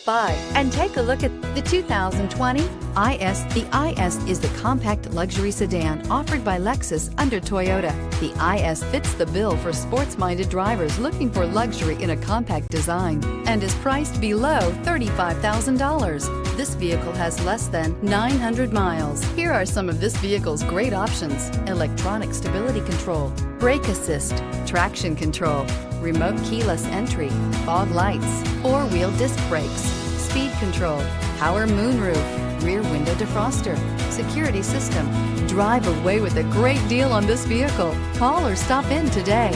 By and take a look at the 2020 IS. The IS is the compact luxury sedan offered by Lexus under Toyota. The IS fits the bill for sports-minded drivers looking for luxury in a compact design and is priced below $35,000. This vehicle has less than 900 miles. Here are some of this vehicle's great options: electronic stability control, brake assist, traction control, remote keyless entry, fog lights, four-wheel disc brakes, speed control, power moonroof, rear window defroster, security system. Drive away with a great deal on this vehicle. Call or stop in today.